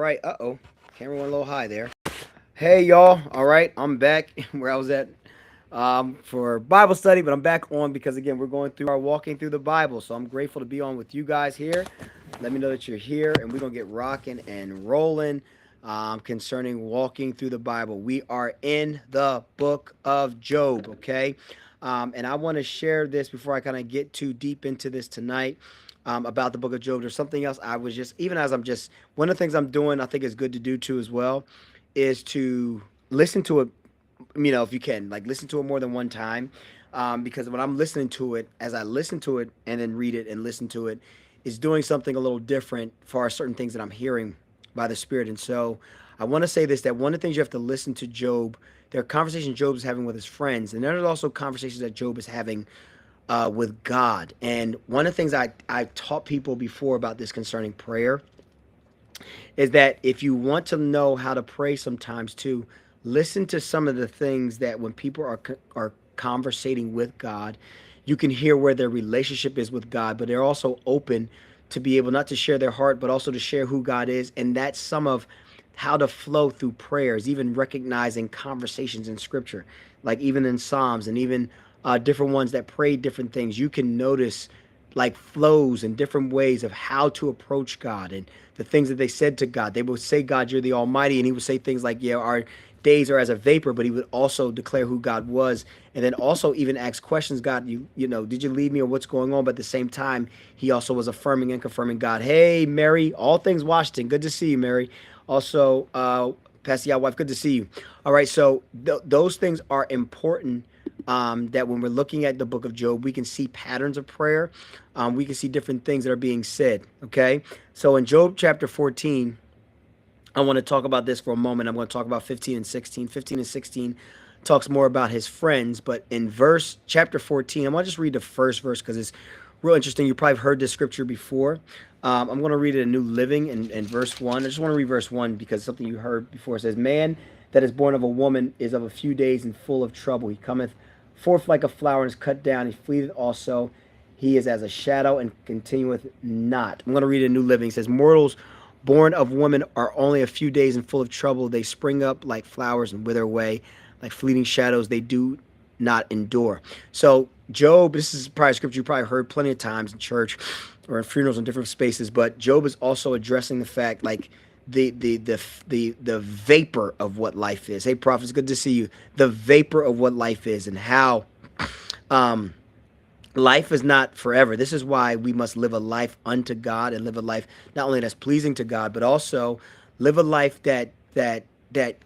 right. Uh-oh. Camera went a little high there. Hey, y'all. All right. I'm back where I was at for Bible study, but I'm back on because, again, we're going through our walking through the Bible. So I'm grateful to be on with you guys here. Let me know that you're here, and we're going to get rocking and rolling concerning walking through the Bible. We are in the book of Job, okay? And I want to share this before I kind of get too deep into this tonight. About the book of Job. There's something else I was just, even as I'm just, one of the things I'm doing, I think is good to do too as well, is to listen to it, if you can, like listen to it more than one time. Because when I'm listening to it, as I listen to it and then read it and listen to it, is doing something a little different for certain things that I'm hearing by the Spirit. And so I want to say this, that one of the things you have to listen to Job, there are conversations Job is having with his friends, and there's also conversations that Job is having with God. And one of the things I've taught people before about this concerning prayer is that if you want to know how to pray sometimes too, listen to some of the things that when people are conversating with God, you can hear where their relationship is with God, but they're also open to be able not to share their heart, but also to share who God is. And that's some of how to flow through prayers, even recognizing conversations in scripture, like even in Psalms and even different ones that pray different things. You can notice like flows and different ways of how to approach God and the things that they said to God. They would say, God, you're the Almighty. And he would say things like, yeah, our days are as a vapor, but he would also declare who God was. And then also even ask questions, God, did you leave me or what's going on? But at the same time, he also was affirming and confirming God. Hey, Mary, all things Washington. Good to see you, Mary. Also, Pastor Yaw wife, good to see you. All right, so those things are important, that when we're looking at the book of Job, we can see patterns of prayer. We can see different things that are being said, okay? So in Job chapter 14, I want to talk about this for a moment. I'm going to talk about 15 and 16. 15 and 16 talks more about his friends, but in chapter 14, I'm going to just read the first verse because it's real interesting. You probably heard this scripture before. I'm going to read it in New Living in verse 1. I just want to read verse 1 because something you heard before. It says, man that is born of a woman is of a few days and full of trouble. He cometh forth like a flower and is cut down. He fleeth also. He is as a shadow and continueth not. I'm going to read it in New Living. It says, mortals born of woman are only a few days and full of trouble. They spring up like flowers and wither away like fleeting shadows. They do not endure. So Job, this is probably a scripture you probably heard plenty of times in church or in funerals in different spaces, but Job is also addressing the fact, like the vapor of what life is. Hey, prophet, it's good to see you. The vapor of what life is and how life is not forever. This is why we must live a life unto God and live a life not only that's pleasing to God, but also live a life that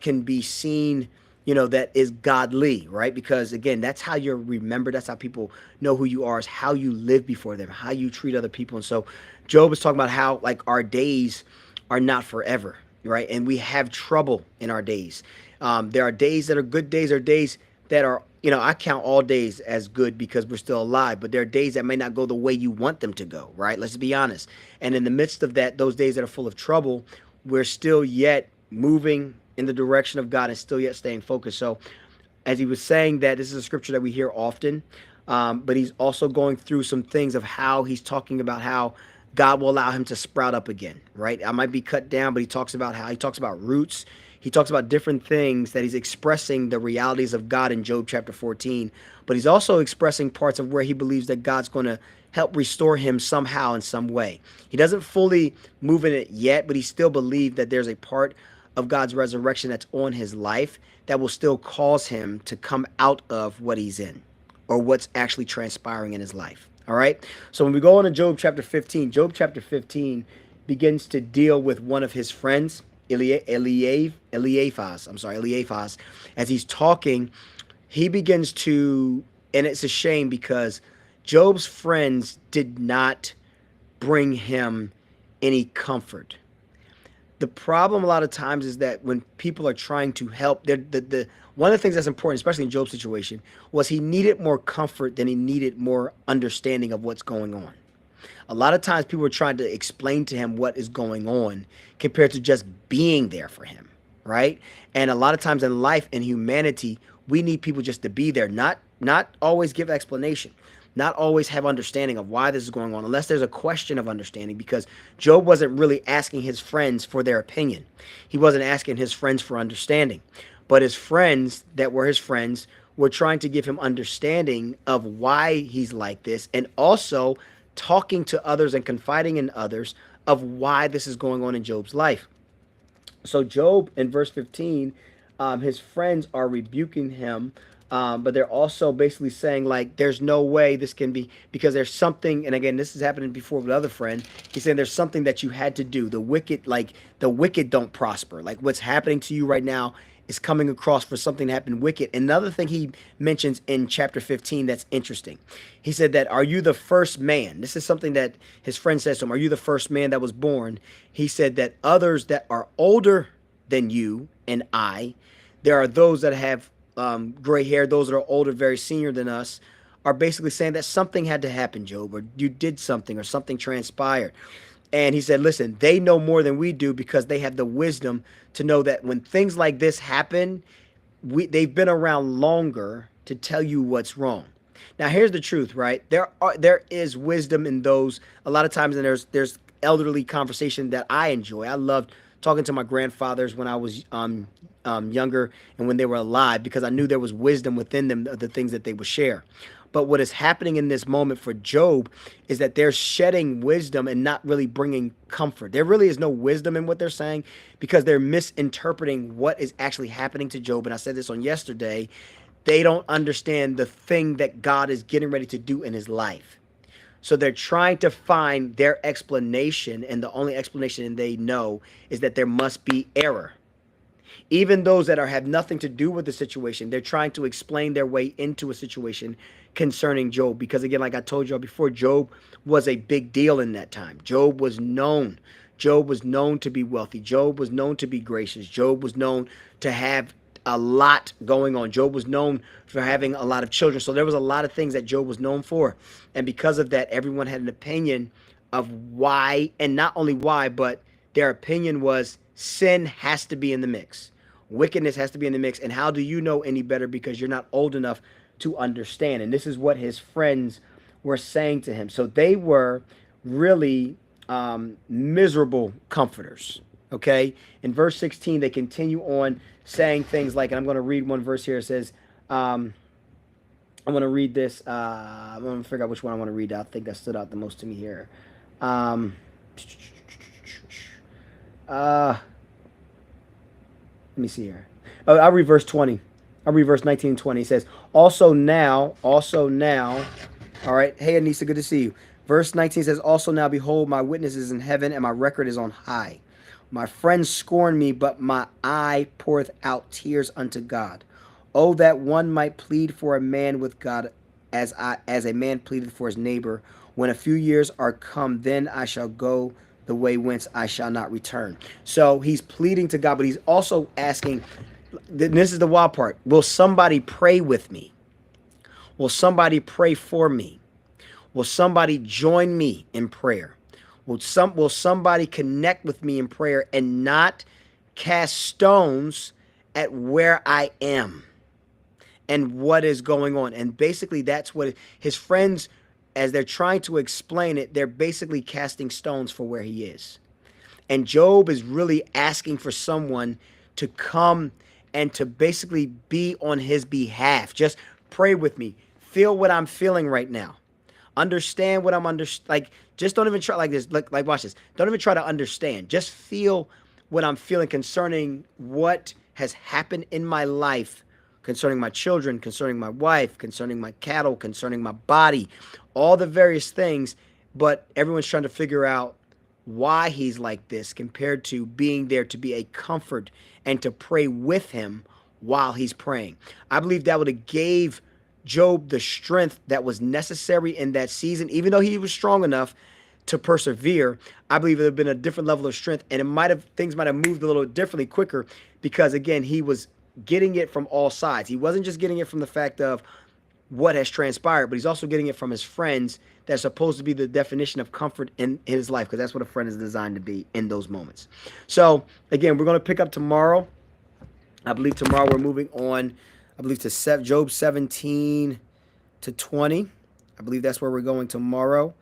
can be seen, that is godly, right? Because again, that's how you're remembered. That's how people know who you are, is how you live before them, how you treat other people. And so Job is talking about how like our days are not forever, right? And we have trouble in our days. There are days that are good days, or days that are, I count all days as good because we're still alive, but there are days that may not go the way you want them to go, right? Let's be honest. And in the midst of that, those days that are full of trouble, we're still yet moving in the direction of God and still yet staying focused. So as he was saying that, this is a scripture that we hear often, but he's also going through some things of how he's talking about how God will allow him to sprout up again, right? I might be cut down, but he talks about roots. He talks about different things that he's expressing the realities of God in Job chapter 14, but he's also expressing parts of where he believes that God's going to help restore him somehow in some way. He doesn't fully move in it yet, but he still believes that there's a part of God's resurrection that's on his life that will still cause him to come out of what he's in or what's actually transpiring in his life. All right. So when we go on to Job chapter 15, Job chapter 15 begins to deal with one of his friends, Eliphaz. As he's talking, he begins to, and it's a shame because Job's friends did not bring him any comfort. The problem a lot of times is that when people are trying to help, one of the things that's important, especially in Job's situation, was he needed more comfort than he needed more understanding of what's going on. A lot of times people are trying to explain to him what is going on compared to just being there for him, right? And a lot of times in life and humanity, we need people just to be there, not always give explanation. not always have understanding of why this is going on, unless there's a question of understanding, because Job wasn't really asking his friends for their opinion. He wasn't asking his friends for understanding. But his friends that were his friends were trying to give him understanding of why he's like this, and also talking to others and confiding in others of why this is going on in Job's life. So Job in verse 15, his friends are rebuking him, but they're also basically saying like, there's no way this can be, because there's something. And again, this is happening before with another friend. He's saying there's something that you had to do. The wicked don't prosper. Like what's happening to you right now is coming across for something to happen wicked. Another thing he mentions in chapter 15 that's interesting. He said that, are you the first man? This is something that his friend says to him. Are you the first man that was born? He said that others that are older than you and I, there are those that have gray hair, those that are older, very senior than us, are basically saying that something had to happen, Job, or you did something, or something transpired. And he said, listen, they know more than we do because they have the wisdom to know that when things like this happen, they've been around longer to tell you what's wrong. Now, here's the truth, right? There is wisdom in those a lot of times, and there's elderly conversation that I enjoy. I loved talking to my grandfathers when I was younger and when they were alive, because I knew there was wisdom within them, the things that they would share. But what is happening in this moment for Job is that they're shedding wisdom and not really bringing comfort. There really is no wisdom in what they're saying, because they're misinterpreting what is actually happening to Job. And I said this on yesterday. They don't understand the thing that God is getting ready to do in his life. So they're trying to find their explanation, and the only explanation they know is that there must be error. Even those that have nothing to do with the situation, they're trying to explain their way into a situation concerning Job. Because again, like I told you before, Job was a big deal in that time. Job was known. Job was known to be wealthy. Job was known to be gracious. Job was known to have a lot going on. Job was known for having a lot of children. So there was a lot of things that Job was known for. And because of that, everyone had an opinion of why, and not only why, but their opinion was sin has to be in the mix. Wickedness has to be in the mix. And how do you know any better? Because you're not old enough to understand. And this is what his friends were saying to him. So they were really miserable comforters. Okay. In verse 16, they continue on saying things like, and I'm going to read one verse here. It says, I'm going to read this. I'm going to figure out which one I want to read. I think that stood out the most to me here. Let me see here. I'll read verse 20. I'll read verse 19 and 20. It says, also now, all right. Hey, Anissa, good to see you. Verse 19 says, also now, behold, my witness is in heaven, and my record is on high. My friends scorn me, but my eye poureth out tears unto God. Oh, that one might plead for a man with God as a man pleaded for his neighbor. When a few years are come, then I shall go the way whence I shall not return. So he's pleading to God, but he's also asking, this is the wild part, will somebody pray with me? Will somebody pray for me? Will somebody join me in prayer? Will somebody connect with me in prayer and not cast stones at where I am and what is going on? And basically that's what his friends, as they're trying to explain it, they're basically casting stones for where he is. And Job is really asking for someone to come and to basically be on his behalf. Just pray with me. Feel what I'm feeling right now. Understand what I'm just don't even try like this. Like watch this. Don't even try to understand. Just feel what I'm feeling concerning what has happened in my life, concerning my children, concerning my wife, concerning my cattle, concerning my body, all the various things. But everyone's trying to figure out why he's like this, compared to being there to be a comfort and to pray with him while he's praying. I believe that would have gave Job the strength that was necessary in that season. Even though he was strong enough to persevere, I believe there would have been a different level of strength, and things might have moved a little differently quicker, because again, he was getting it from all sides. He wasn't just getting it from the fact of what has transpired, but he's also getting it from his friends. That's supposed to be the definition of comfort in his life, because that's what a friend is designed to be in those moments. So again, we're going to pick up tomorrow. I believe tomorrow we're moving on, I believe, to Job 17 to 20. I believe that's where we're going tomorrow.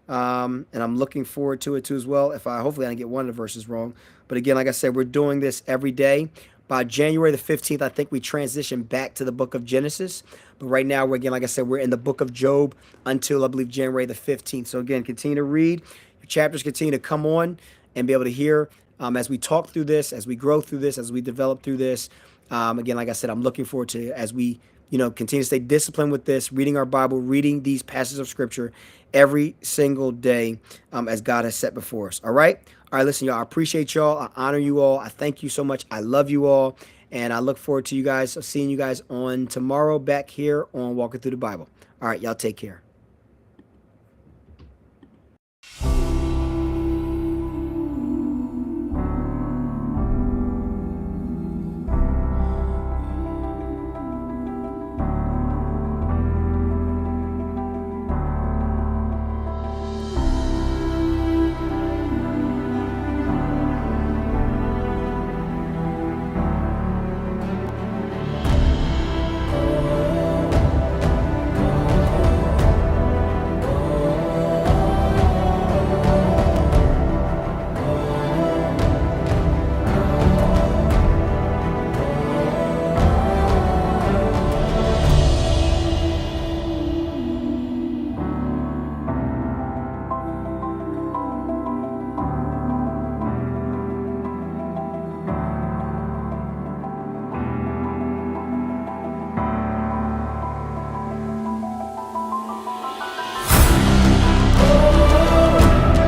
And I'm looking forward to it too as well. If I hopefully I didn't get one of the verses wrong. But again, like I said, we're doing this every day. By January the 15th, I think we transition back to the book of Genesis. But right now, we're again, like I said, we're in the book of Job until I believe January the 15th. So again, continue to read. Your chapters continue to come on and be able to hear as we talk through this, as we grow through this, as we develop through this. Again, like I said, I'm looking forward to as we continue to stay disciplined with this, reading our Bible, reading these passages of Scripture every single day as God has set before us. All right? All right, listen, y'all, I appreciate y'all. I honor you all. I thank you so much. I love you all. And I look forward to you guys, seeing you guys on tomorrow back here on Walking Through the Bible. All right, y'all take care.